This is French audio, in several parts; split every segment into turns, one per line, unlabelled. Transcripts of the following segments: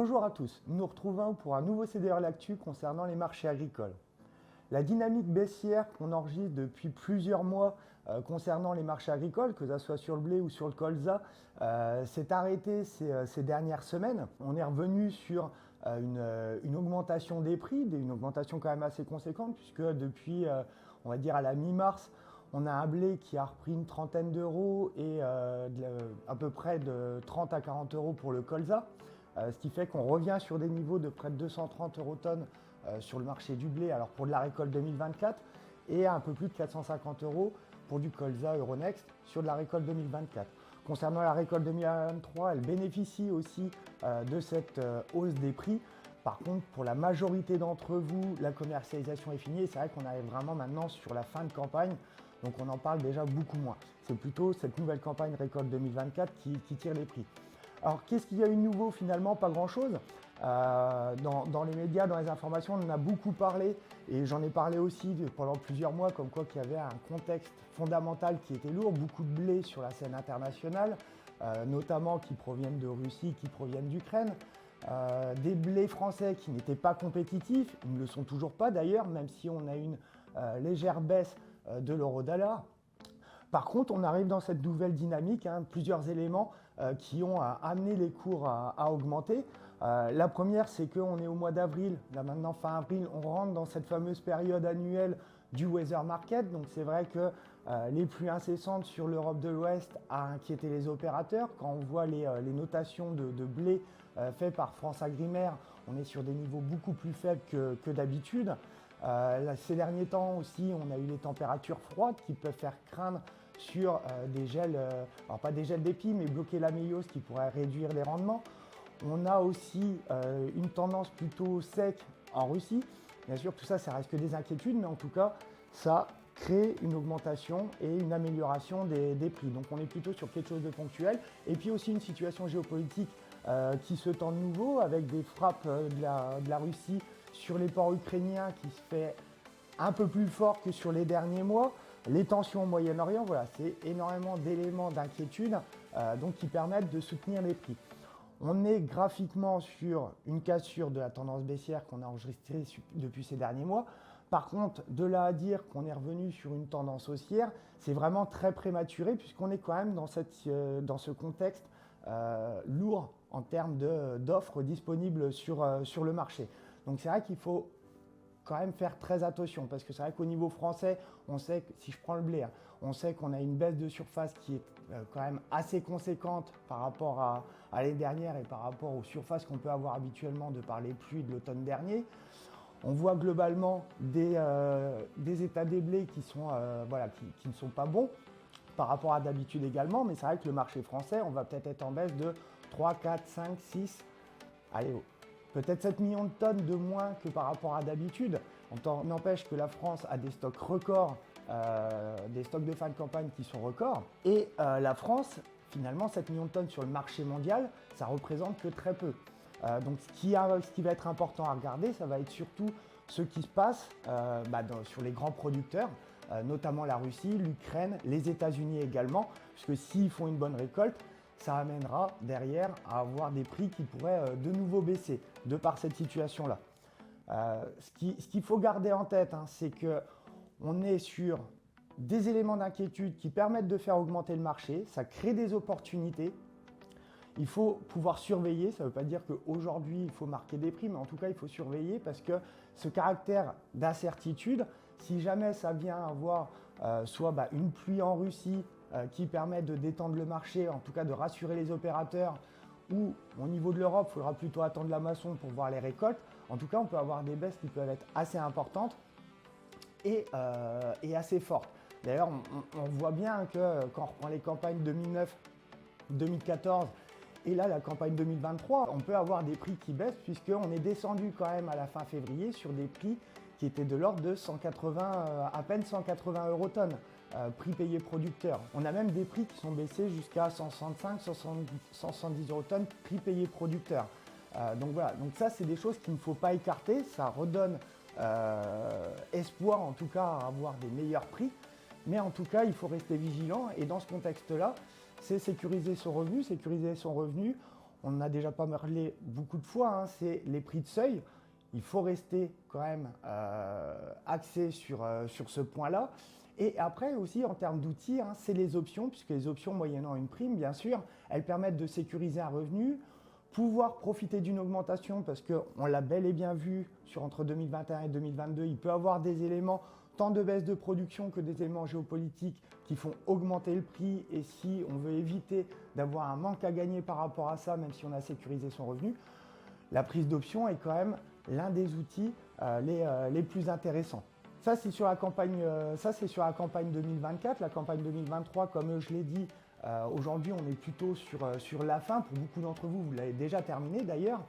Bonjour à tous, nous nous retrouvons pour un nouveau CDR L'Actu concernant les marchés agricoles. La dynamique baissière qu'on enregistre depuis plusieurs mois concernant les marchés agricoles, que ce soit sur le blé ou sur le colza, s'est arrêtée ces dernières semaines. On est revenu sur une augmentation des prix, une augmentation quand même assez conséquente, puisque depuis, on va dire à la mi-mars, on a un blé qui a repris une trentaine d'euros et à peu près de 30 à 40 euros pour le colza. Ce qui fait qu'on revient sur des niveaux de près de 230 euros tonnes sur le marché du blé, alors pour de la récolte 2024, et un peu plus de 450 euros pour du colza Euronext sur de la récolte 2024. Concernant la récolte 2023, elle bénéficie aussi de cette hausse des prix. Par contre, pour la majorité d'entre vous, la commercialisation est finie et c'est vrai qu'on arrive vraiment maintenant sur la fin de campagne, donc on en parle déjà beaucoup moins. C'est plutôt cette nouvelle campagne récolte 2024 qui tire les prix. Alors, qu'est-ce qu'il y a eu de nouveau finalement? Pas grand-chose. Dans les médias, dans les informations, on en a beaucoup parlé et j'en ai parlé aussi pendant plusieurs mois, comme quoi qu'il y avait un contexte fondamental qui était lourd, beaucoup de blé sur la scène internationale, notamment qui proviennent de Russie, qui proviennent d'Ukraine. Des blés français qui n'étaient pas compétitifs, ils ne le sont toujours pas d'ailleurs, même si on a une légère baisse de l'euro-dollar. Par contre, on arrive dans cette nouvelle dynamique, plusieurs éléments qui ont amené les cours à augmenter. La première, c'est qu'on est au mois d'avril, là maintenant fin avril, on rentre dans cette fameuse période annuelle du weather market. Donc c'est vrai que les pluies incessantes sur l'Europe de l'Ouest a inquiété les opérateurs. Quand on voit les notations de blé faites par France Agrimaire, on est sur des niveaux beaucoup plus faibles que d'habitude. Ces derniers temps aussi, on a eu les températures froides qui peuvent faire craindre sur des gels, alors pas des gels d'épis, mais bloquer la méiose qui pourrait réduire les rendements. On a aussi une tendance plutôt sec en Russie. Bien sûr, tout ça, ça reste que des inquiétudes, mais en tout cas, ça crée une augmentation et une amélioration des prix. Donc on est plutôt sur quelque chose de ponctuel. Et puis aussi une situation géopolitique qui se tend de nouveau avec des frappes de la Russie sur les ports ukrainiens qui se fait un peu plus fort que sur les derniers mois. Les tensions au Moyen-Orient, voilà, c'est énormément d'éléments d'inquiétude donc qui permettent de soutenir les prix. On est graphiquement sur une cassure de la tendance baissière qu'on a enregistrée depuis ces derniers mois. Par contre, de là à dire qu'on est revenu sur une tendance haussière, c'est vraiment très prématuré puisqu'on est quand même dans ce contexte lourd en termes d'offres disponibles sur le marché. Donc c'est vrai qu'il faut quand même faire très attention parce que c'est vrai qu'au niveau français, on sait que si je prends le blé, on sait qu'on a une baisse de surface qui est quand même assez conséquente par rapport à l'année dernière et par rapport aux surfaces qu'on peut avoir habituellement de par les pluies de l'automne dernier. On voit globalement des états des blés qui ne sont pas bons par rapport à d'habitude également, mais c'est vrai que le marché français, on va peut-être être en baisse de 3, 4, 5, 6, allez, peut-être 7 millions de tonnes de moins que par rapport à d'habitude. On n'empêche que la France a des stocks records, des stocks de fin de campagne qui sont records. Et la France, finalement, 7 millions de tonnes sur le marché mondial, ça représente que très peu. Donc ce qui va être important à regarder, ça va être surtout ce qui se passe sur les grands producteurs, notamment la Russie, l'Ukraine, les États-Unis également, puisque s'ils font une bonne récolte, ça amènera derrière à avoir des prix qui pourraient de nouveau baisser de par cette situation-là. Ce qu'il faut garder en tête, c'est qu'on est sur des éléments d'inquiétude qui permettent de faire augmenter le marché, ça crée des opportunités. Il faut pouvoir surveiller, ça ne veut pas dire qu'aujourd'hui il faut marquer des prix, mais en tout cas il faut surveiller parce que ce caractère d'incertitude, si jamais ça vient avoir soit une pluie en Russie qui permet de détendre le marché, en tout cas de rassurer les opérateurs, ou au niveau de l'Europe, il faudra plutôt attendre la moisson pour voir les récoltes. En tout cas, on peut avoir des baisses qui peuvent être assez importantes et assez fortes. D'ailleurs, on voit bien que quand on reprend les campagnes 2009, 2014 et là la campagne 2023, on peut avoir des prix qui baissent puisqu'on est descendu quand même à la fin février sur des prix qui étaient de l'ordre de 180, à peine 180 euros tonne, prix payé producteur. On a même des prix qui sont baissés jusqu'à 165, 170 euros tonne, prix payé producteur. Donc voilà, donc ça c'est des choses qu'il ne faut pas écarter, ça redonne espoir en tout cas à avoir des meilleurs prix. Mais en tout cas, il faut rester vigilant et dans ce contexte-là, c'est sécuriser son revenu. on en a déjà pas parlé beaucoup de fois, hein, c'est les prix de seuil. Il faut rester quand même axé sur ce point-là. Et après aussi, en termes d'outils, hein, c'est les options, puisque les options, moyennant une prime, bien sûr, elles permettent de sécuriser un revenu, pouvoir profiter d'une augmentation, parce qu'on l'a bel et bien vu entre 2021 et 2022, il peut y avoir des éléments, tant de baisse de production que des éléments géopolitiques qui font augmenter le prix. Et si on veut éviter d'avoir un manque à gagner par rapport à ça, même si on a sécurisé son revenu, la prise d'option est quand même l'un des outils les plus intéressants. Ça, c'est sur la campagne 2024. La campagne 2023, comme je l'ai dit, aujourd'hui, on est plutôt sur la fin. Pour beaucoup d'entre vous, vous l'avez déjà terminé d'ailleurs.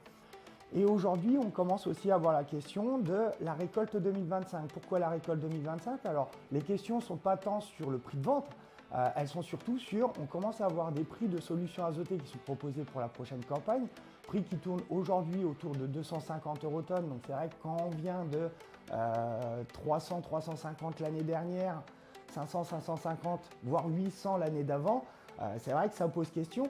Et aujourd'hui, on commence aussi à avoir la question de la récolte 2025. Pourquoi la récolte 2025? Alors, les questions ne sont pas tant sur le prix de vente, elles sont surtout sur, on commence à avoir des prix de solutions azotées qui sont proposés pour la prochaine campagne, prix qui tournent aujourd'hui autour de 250 € tonne. Donc c'est vrai que quand on vient de 300, 350 l'année dernière, 500, 550, voire 800 l'année d'avant, c'est vrai que ça pose question.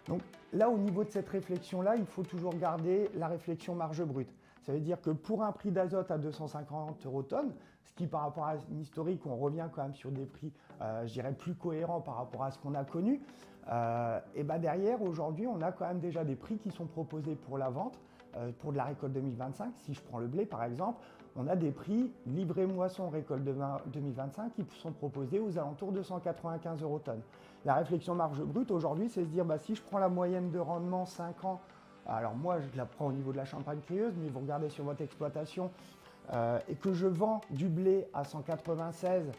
Donc là, au niveau de cette réflexion-là, il faut toujours garder la réflexion marge brute. Ça veut dire que pour un prix d'azote à 250 € tonne, ce qui par rapport à l'historique, on revient quand même sur des prix, je dirais, plus cohérents par rapport à ce qu'on a connu, et ben derrière, aujourd'hui, on a quand même déjà des prix qui sont proposés pour la vente, pour de la récolte 2025. Si je prends le blé, par exemple, on a des prix livrés moisson récolte 2025 qui sont proposés aux alentours de 195 € tonne. La réflexion marge brute aujourd'hui, c'est se dire, si je prends la moyenne de rendement 5 ans, alors moi je la prends au niveau de la Champagne crieuse, mais vous regardez sur votre exploitation, et que je vends du blé à 196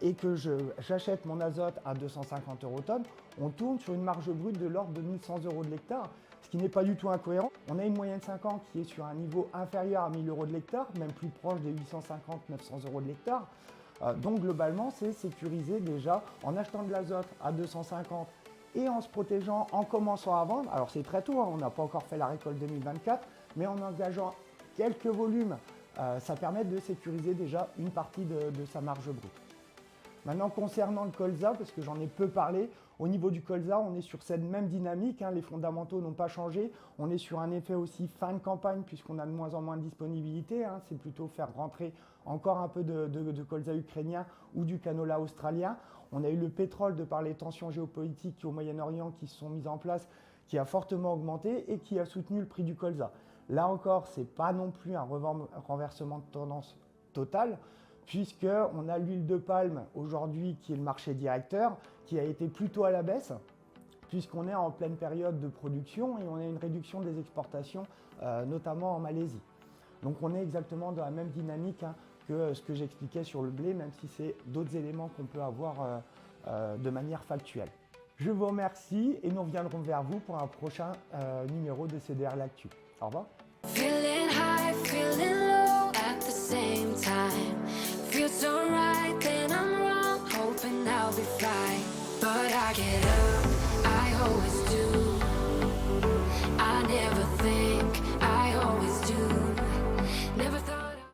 et que j'achète mon azote à 250 € tonne, on tourne sur une marge brute de l'ordre de 1100 € de l'hectare, ce qui n'est pas du tout incohérent. On a une moyenne 5 ans qui est sur un niveau inférieur à 1000 € de l'hectare, même plus proche des 850-900 € de l'hectare. Donc globalement, c'est sécurisé déjà en achetant de l'azote à 250 et en se protégeant, en commençant à vendre. Alors c'est très tôt, hein, on n'a pas encore fait la récolte 2024, mais en engageant quelques volumes, ça permet de sécuriser déjà une partie de sa marge brute. Maintenant, concernant le colza, parce que j'en ai peu parlé, au niveau du colza, on est sur cette même dynamique, hein, les fondamentaux n'ont pas changé. On est sur un effet aussi fin de campagne, puisqu'on a de moins en moins de disponibilité. Hein, c'est plutôt faire rentrer encore un peu de colza ukrainien ou du canola australien. On a eu le pétrole, de par les tensions géopolitiques au Moyen-Orient qui se sont mises en place, qui a fortement augmenté et qui a soutenu le prix du colza. Là encore, ce n'est pas non plus un renversement de tendance total, puisqu'on a l'huile de palme aujourd'hui qui est le marché directeur, qui a été plutôt à la baisse, puisqu'on est en pleine période de production et on a une réduction des exportations, notamment en Malaisie. Donc on est exactement dans la même dynamique, hein, que ce que j'expliquais sur le blé, même si c'est d'autres éléments qu'on peut avoir de manière factuelle. Je vous remercie et nous reviendrons vers vous pour un prochain numéro de CDR L'Actu. Au revoir.
Feeling high, feeling low at the same time. Feels so right, then I'm wrong, hoping I'll be fine. But I get up, I always do.